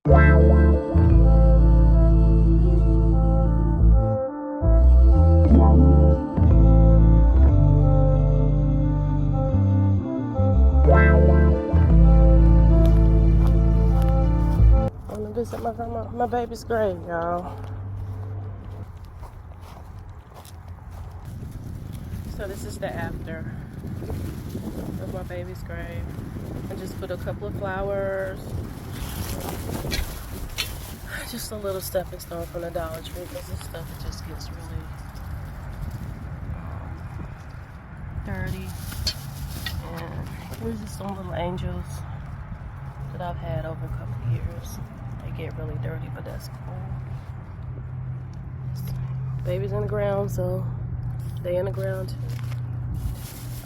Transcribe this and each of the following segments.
Visit my baby's grave, y'all. So this is the after of my baby's grave. I just put a couple of flowers, just a little stepping stone from the Dollar Tree, because this stuff it just gets really dirty. And here's just some little angels that I've had over a couple of years. They get really dirty, but that's cool. Baby's in the ground, so they in the ground too.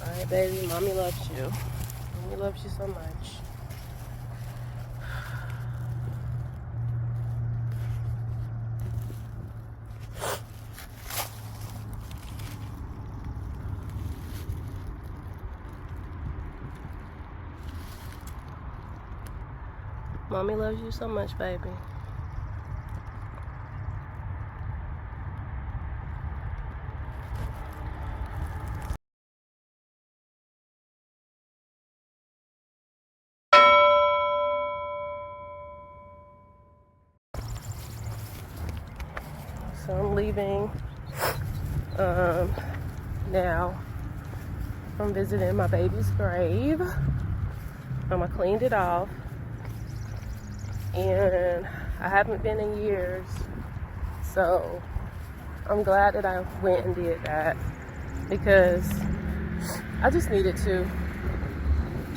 Alright, baby, mommy loves you. Mommy loves you so much. Mommy loves you so much, baby. So I'm leaving now from visiting my baby's grave. I cleaned it off, and I haven't been in years, so I'm glad that I went and did that, because I just needed to.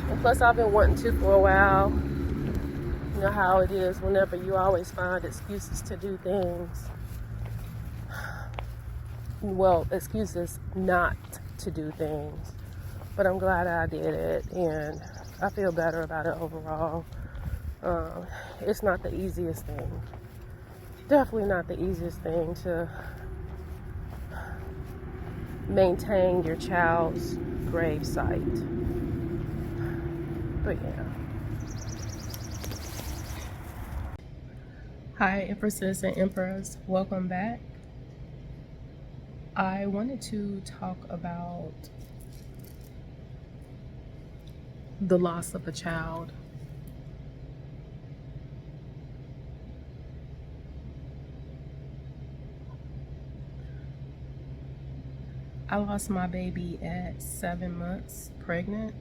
And plus I've been wanting to for a while. You know how it is whenever you always find excuses to do things. Well, excuses not to do things. But I'm glad I did it, and I feel better about it overall. It's not the easiest thing. Definitely not the easiest thing to maintain your child's gravesite. But yeah. Hi, Empresses and Emperors. Welcome back. I wanted to talk about the loss of a child. I lost my baby at 7 months pregnant.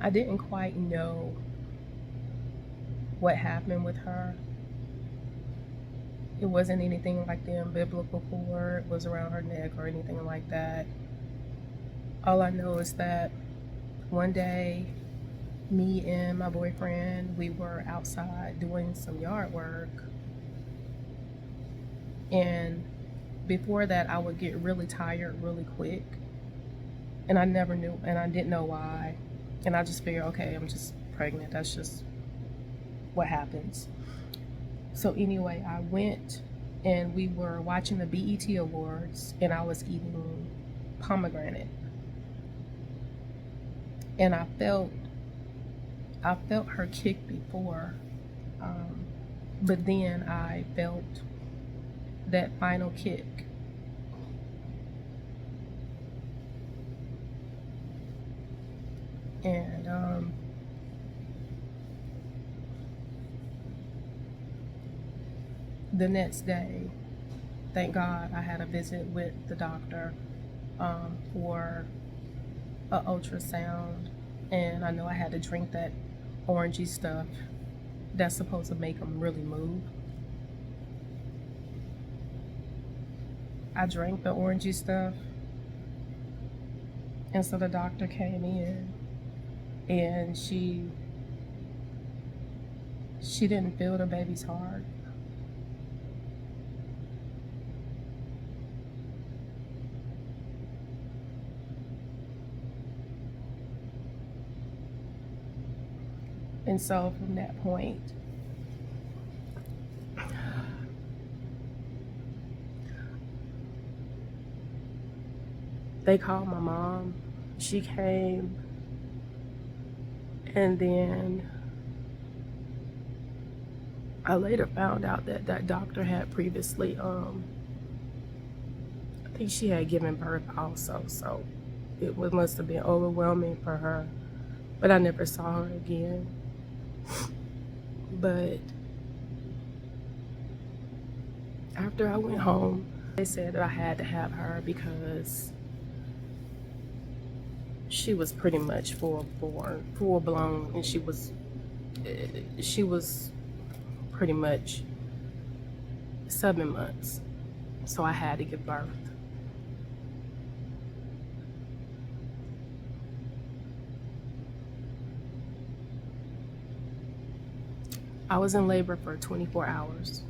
I didn't quite know what happened with her. It wasn't anything like the umbilical cord was around her neck or anything like that. All I know is that one day, me and my boyfriend, we were outside doing some yard work. And before that, I would get really tired really quick. And I never knew, and I didn't know why. And I just figured, okay, I'm just pregnant. That's just what happens. So anyway, I went and we were watching the BET Awards, and I was eating pomegranate. And I felt her kick before, but then I felt that final kick. And the next day, thank God, I had a visit with the doctor for an ultrasound, and I know I had to drink that orangey stuff that's supposed to make them really move. I drank the orangey stuff, and so the doctor came in, and she didn't feel the baby's heart. And so from that point, they called my mom. She came And then I later found out that that doctor had previously, I think she had given birth also, so it must have been overwhelming for her. But I never saw her again. But after I went home, they said that I had to have her because she was pretty much full blown, and she was pretty much 7 months. So I had to give birth. I was in labor for 24 hours.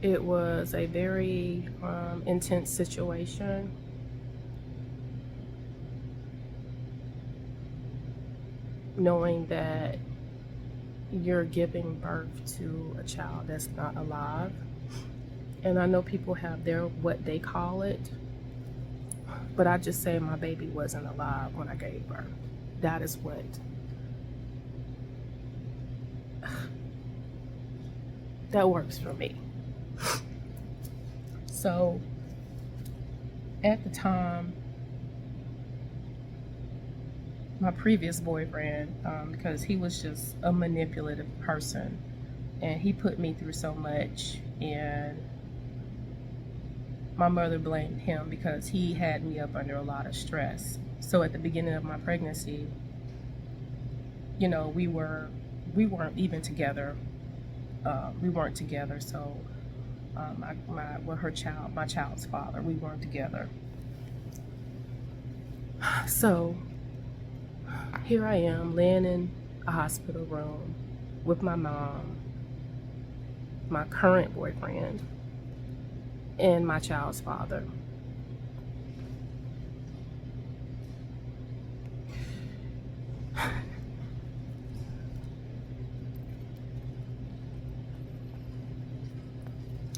It was a very intense situation. Knowing that you're giving birth to a child that's not alive. And I know people have what they call it, but I just say my baby wasn't alive when I gave birth. That is what that works for me. So at the time, my previous boyfriend, because he was just a manipulative person, and he put me through so much, and my mother blamed him because he had me up under a lot of stress. So at the beginning of my pregnancy, you know, we weren't even together. We weren't together. So my child's father, we weren't together. So here I am laying in a hospital room with my mom, my current boyfriend, and my child's father.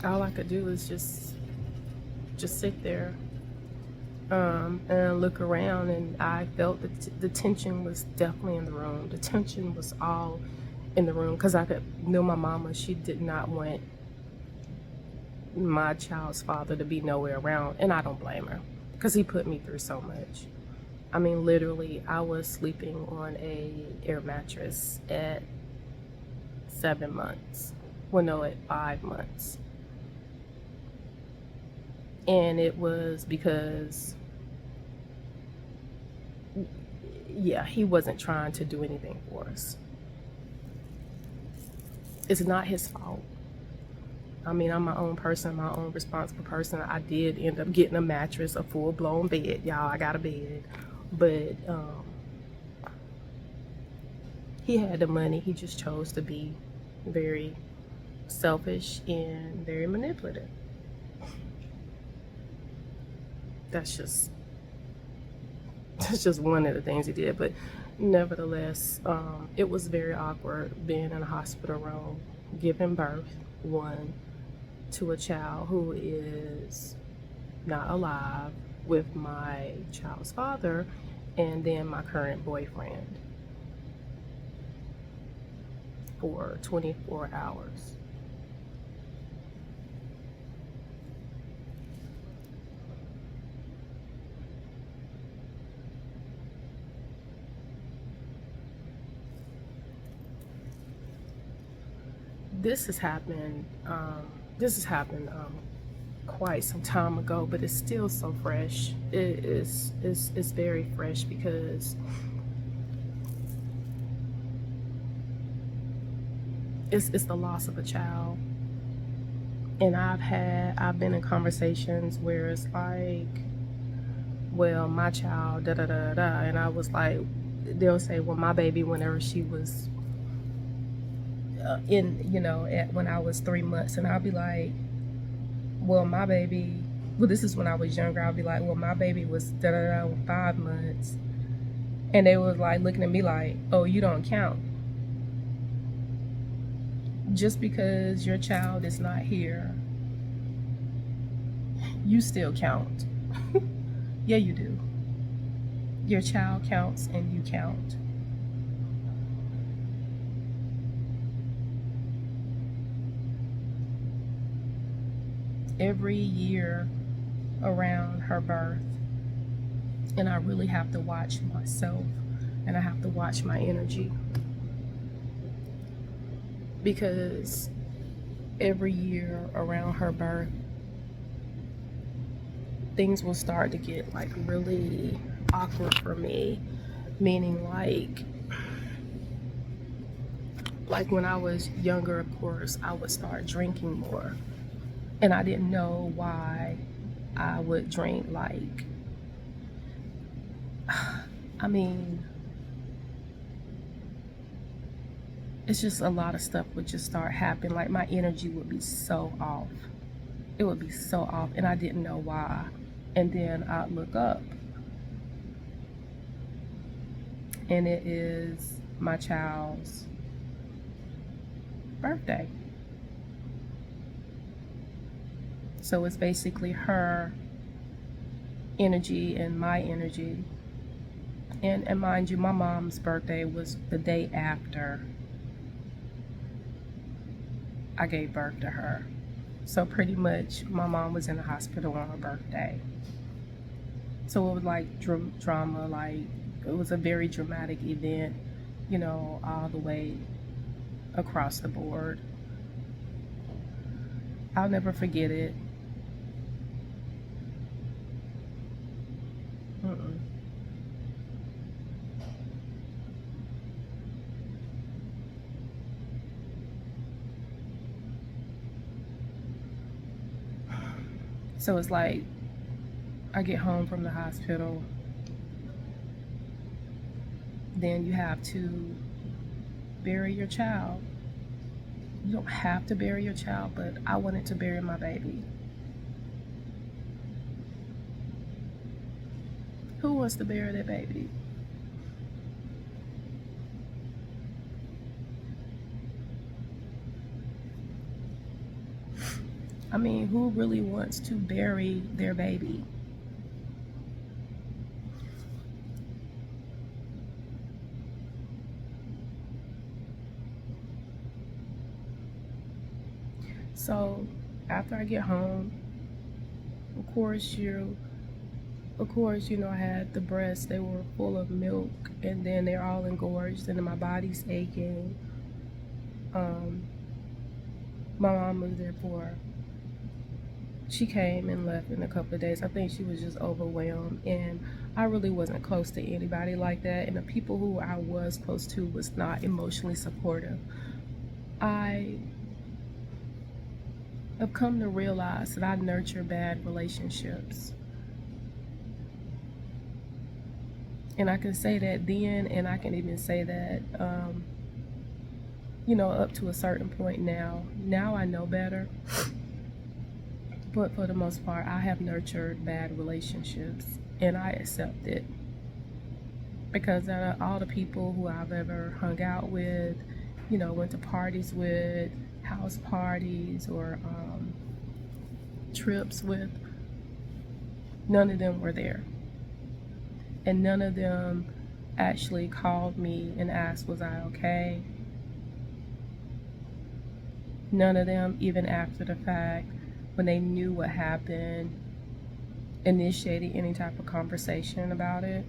All I could do is just sit there and look around, and I felt that the tension was definitely in the room. The tension was all in the room because I could know my mama, she did not want my child's father to be nowhere around, and I don't blame her because he put me through so much. I mean, literally, I was sleeping on a air mattress at 7 months. Well, no, at 5 months. And it was because, yeah, he wasn't trying to do anything for us. It's not his fault. I mean, I'm my own person, my own responsible person. I did end up getting a mattress, a full-blown bed. Y'all, I got a bed. But he had the money. He just chose to be very selfish and very manipulative. That's just one of the things he did. But nevertheless, it was very awkward being in a hospital room, giving birth, to a child who is not alive, with my child's father, and then my current boyfriend for 24 hours. This has happened quite some time ago, but it's still so fresh. It's very fresh because it's the loss of a child. And I've been in conversations where it's like, well, my child, da da da da, and I was like, they'll say, well, my baby, whenever she was when I was 3 months, and I'll be like, well, my baby, well, this is when I was younger. I'll be like, well, my baby was da da da 5 months, and they was like looking at me like, oh, you don't count. Just because your child is not here, you still count. Yeah, you do. Your child counts and you count. Every year around her birth, and I really have to watch myself and I have to watch my energy, because every year around her birth, things will start to get like really awkward for me, meaning like when I was younger, of course, I would start drinking more, and I didn't know why I would drink. Like, I mean, it's just a lot of stuff would just start happening. Like, my energy would be so off. It would be so off, and I didn't know why. And then I'd look up, and it is my child's birthday. So it's basically her energy and my energy. And mind you, my mom's birthday was the day after I gave birth to her. So pretty much my mom was in the hospital on her birthday. So it was like drama, like it was a very dramatic event, you know, all the way across the board. I'll never forget it. Mm-mm. So it's like I get home from the hospital, then you have to bury your child. You don't have to bury your child, but I wanted to bury my baby. Who wants to bury their baby? I mean, who really wants to bury their baby? So after I get home, of course, you know, I had the breasts, they were full of milk, and then they're all engorged, and then my body's aching. My mom was there for, she came and left in a couple of days. I think she was just overwhelmed, and I really wasn't close to anybody like that, and the people who I was close to was not emotionally supportive. I have come to realize that I nurture bad relationships. And I can say that then, and I can even say that, you know, up to a certain point now. Now I know better. But for the most part, I have nurtured bad relationships, and I accept it. Because out of all the people who I've ever hung out with, you know, went to parties with, house parties, or trips with, none of them were there. And none of them actually called me and asked, was I okay? None of them, even after the fact, when they knew what happened, initiated any type of conversation about it.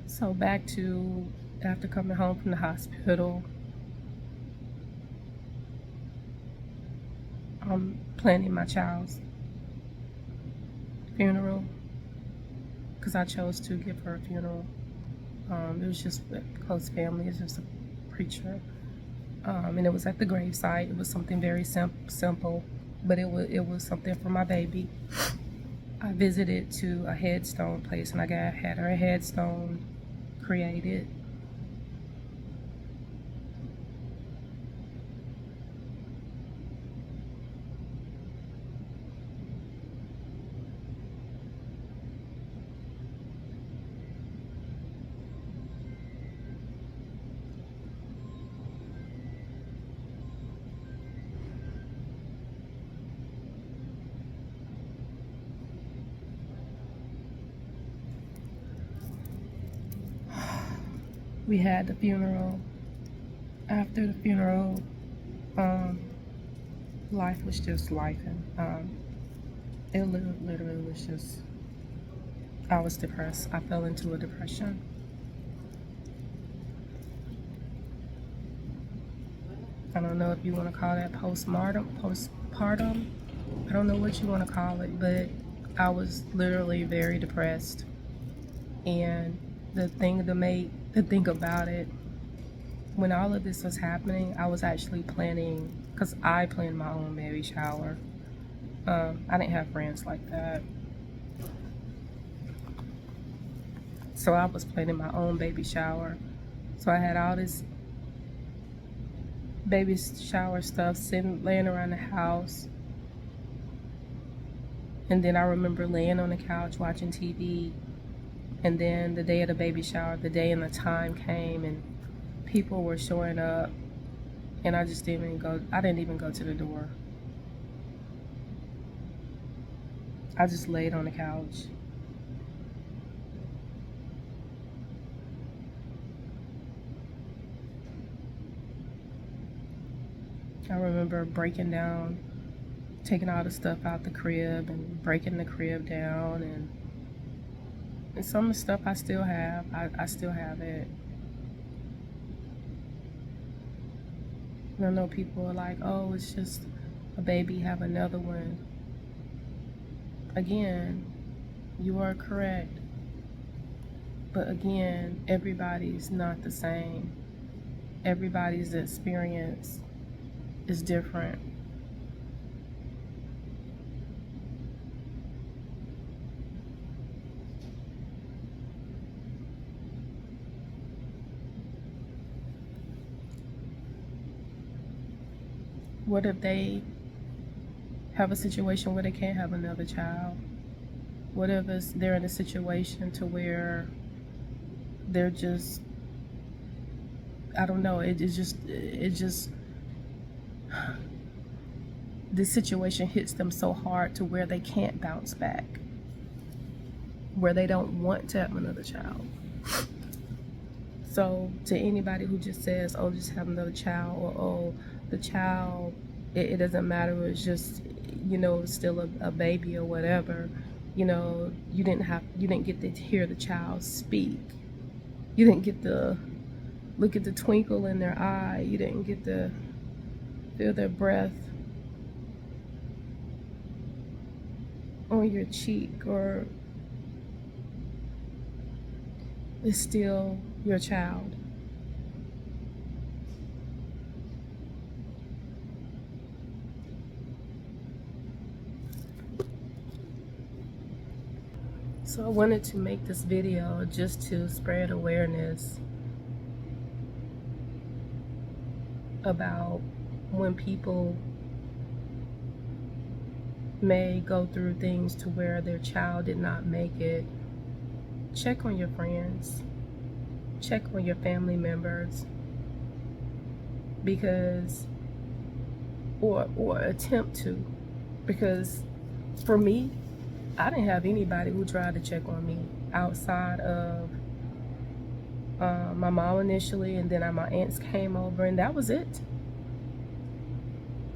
So back to after coming home from the hospital, I'm planning my child's funeral, because I chose to give her a funeral. It was just with close family. It's just a preacher, and it was at the gravesite. It was something very simple, but it was something for my baby. I visited to a headstone place, and had her headstone created. we had the funeral. After the funeral, life was just life, and it literally was just, I was depressed. I fell into a depression. I don't know if you want to call that postpartum. I don't know what you want to call it, but I was literally very depressed. And the thing about it, when all of this was happening, I was actually planning, because I planned my own baby shower. I didn't have friends like that. So I was planning my own baby shower. So I had all this baby shower stuff laying around the house. And then I remember laying on the couch watching TV. And then the day of the baby shower, the day and the time came, and people were showing up. And I just didn't even go to the door. I just laid on the couch. I remember breaking down, taking all the stuff out the crib and breaking the crib down, and some of the stuff I still have. I still have it. And I know people are like, oh, it's just a baby, have another one. Again, you are correct. But again, everybody's not the same. Everybody's experience is different. What if they have a situation where they can't have another child? What if they're in a situation to where they're just, I don't know, it just this situation hits them so hard to where they can't bounce back, where they don't want to have another child. So to anybody who just says, oh, just have another child, or oh, the child, it doesn't matter, it's just, still a baby or whatever, you didn't get to hear the child speak. You didn't get to look at the twinkle in their eye. You didn't get to feel their breath on your cheek, or it's still your child. So I wanted to make this video just to spread awareness about when people may go through things to where their child did not make it. Check on your friends, check on your family members, because, or attempt to, because for me, I didn't have anybody who tried to check on me outside of my mom initially, and then my aunts came over, and that was it.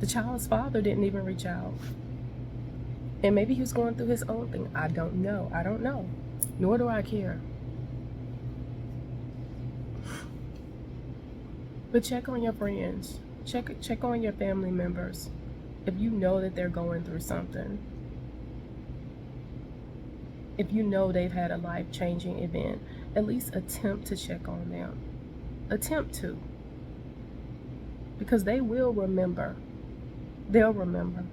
The child's father didn't even reach out. And maybe he was going through his own thing. I don't know. Nor do I care. But check on your friends. Check on your family members. If you know that they're going through something. If you know they've had a life-changing event, at least attempt to check on them. Attempt to. Because they will remember. They'll remember.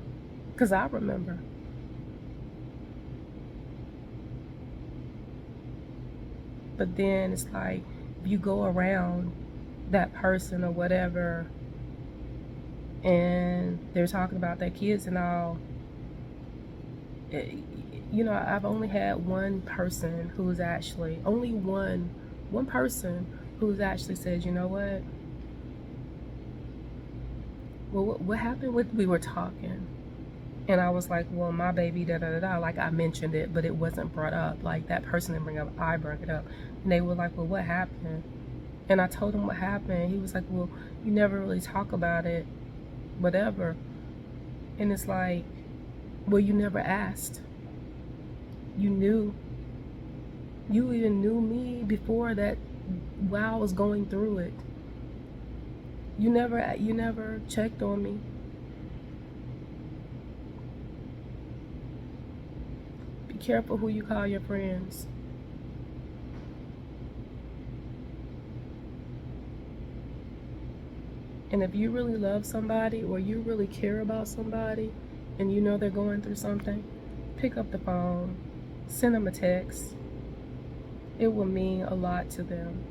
Because I remember. But then it's like, if you go around that person or whatever, and they're talking about their kids and all, I've only had one person who's actually, only one person who's actually said, you know what? Well, what happened with, we were talking, and I was like, well, my baby, da-da-da-da, like I mentioned it, but it wasn't brought up. Like that person didn't bring up, I brought it up. And they were like, well, what happened? And I told him what happened. He was like, well, you never really talk about it, whatever. And it's like, well, you never asked. You knew. You even knew me before that while I was going through it. You never checked on me. Be careful who you call your friends. And if you really love somebody or you really care about somebody and you know they're going through something, pick up the phone, send them a text. It will mean a lot to them.